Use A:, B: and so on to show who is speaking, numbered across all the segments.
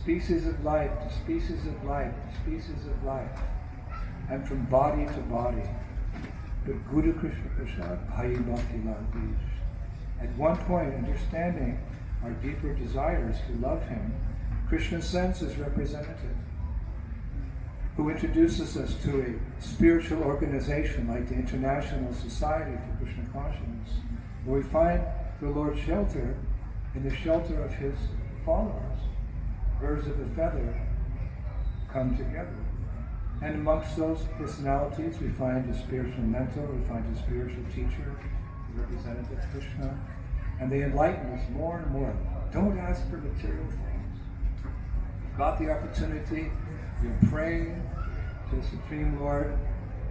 A: species of life to species of life to species of life, and from body to body. But Guru Krishna Prasad, Bhai Bhakti Lalvish. At one point, understanding our deeper desires to love him, Krishna sends his representative, who introduces us to a spiritual organization like the International Society for Krishna Consciousness, where we find the Lord's shelter in the shelter of his followers. Birds of a feather come together. And amongst those personalities, we find a spiritual mentor, we find a spiritual teacher, the representative of Krishna, and they enlighten us more and more. Don't ask for material things. You've got the opportunity, you're praying to the Supreme Lord.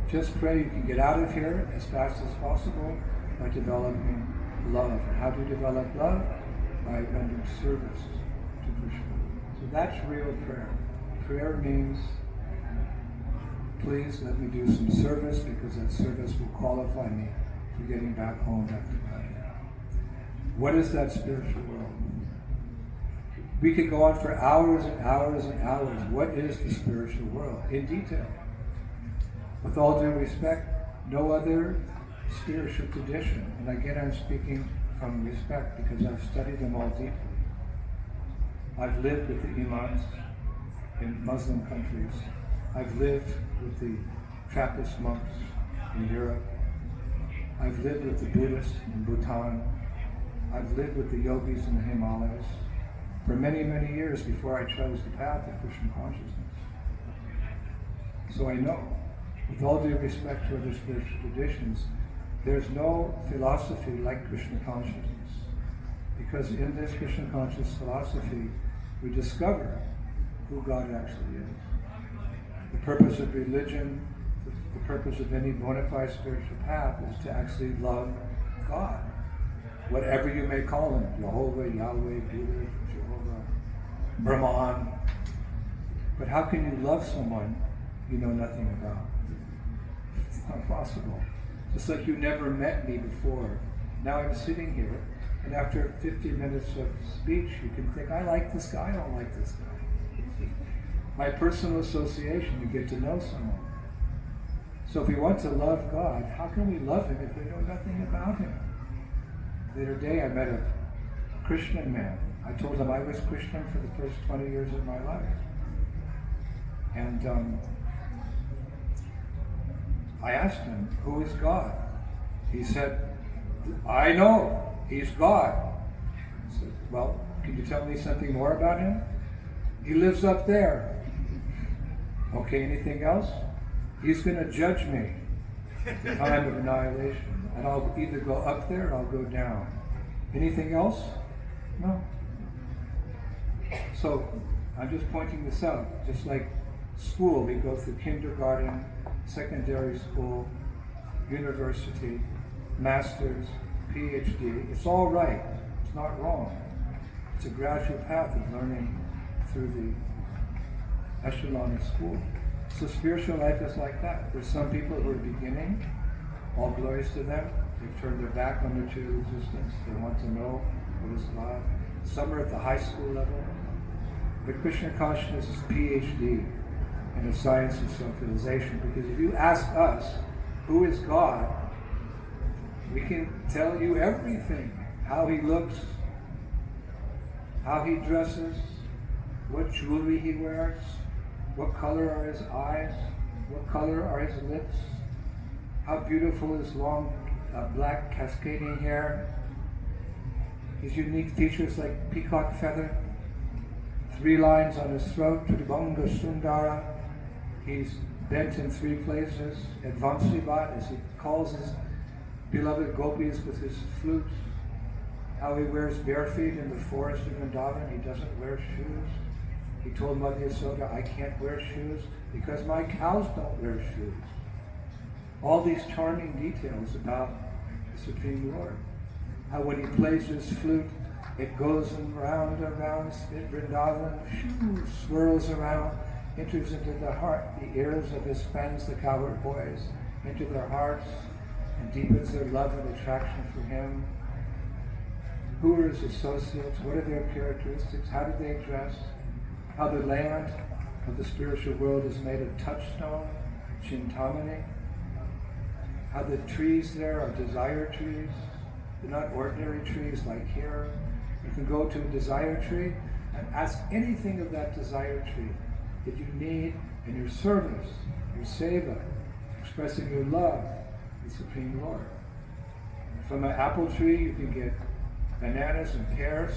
A: Just pray you can get out of here as fast as possible by developing love. And how do you develop love? By rendering service to Krishna. So that's real prayer. Prayer means, please let me do some service because that service will qualify me for getting back home after my day. What is that spiritual world? We could go on for hours and hours and hours. What is the spiritual world? In detail. With all due respect, no other spiritual tradition, and again I'm speaking from respect because I've studied them all deeply. I've lived with the imams in Muslim countries. I've lived with the Trappist monks in Europe. I've lived with the Buddhists in Bhutan. I've lived with the yogis in the Himalayas for many, many years before I chose the path of Krishna consciousness. So I know, with all due respect to other spiritual traditions, there's no philosophy like Krishna consciousness. Because in this Krishna conscious philosophy, we discover who God actually is. The purpose of religion, the purpose of any bona fide spiritual path is to actually love God. Whatever you may call him, Jehovah, Yahweh, Buddha, Jehovah, Brahman. But how can you love someone you know nothing about? It's not possible. Just like you never met me before. Now I'm sitting here, and after 50 minutes of speech, you can think, I like this guy, I don't like this guy. My personal association, you get to know someone. So if we want to love God, how can we love him if we know nothing about him? The other day I met a Christian man. I told him I was Christian for the first 20 years of my life. And I asked him, who is God? He said, I know, he's God. I said, well, can you tell me something more about him? He lives up there. Okay, anything else? He's going to judge me at the time of annihilation. And I'll either go up there or I'll go down. Anything else? No. So, I'm just pointing this out. Just like school, we go through kindergarten, secondary school, university, master's, PhD. It's all right. It's not wrong. It's a gradual path of learning through the echelon of school. So spiritual life is like that. There's some people who are beginning, all glories to them. They've turned their back on their true existence. They want to know what is love. Some are at the high school level. But Krishna consciousness is PhD in the science of self-realization. Because if you ask us, who is God? We can tell you everything. How he looks, how he dresses, what jewelry he wears, what color are his eyes, what color are his lips, how beautiful his long black cascading hair, his unique features like peacock feather, 3 lines on his throat, Tribhanga Sundara. He's bent in 3 places, Advansivat, as he calls his beloved gopis with his flute, how he wears bare feet in the forest of Vrindavan. He doesn't wear shoes. He told Mother Yasoda, I can't wear shoes because my cows don't wear shoes. All these charming details about the Supreme Lord. How when he plays his flute, it goes around, Vrindavan, swirls around, enters into the heart, the ears of his friends, the cowherd boys, into their hearts, and deepens their love and attraction for him. Who are his associates? What are their characteristics? How do they dress? how the land of the spiritual world is made of touchstone, chintamani, how the trees there are desire trees. They're not ordinary trees like here. You can go to a desire tree and ask anything of that desire tree that you need in your service, your seva, expressing your love to the Supreme Lord. From an apple tree, you can get bananas and pears.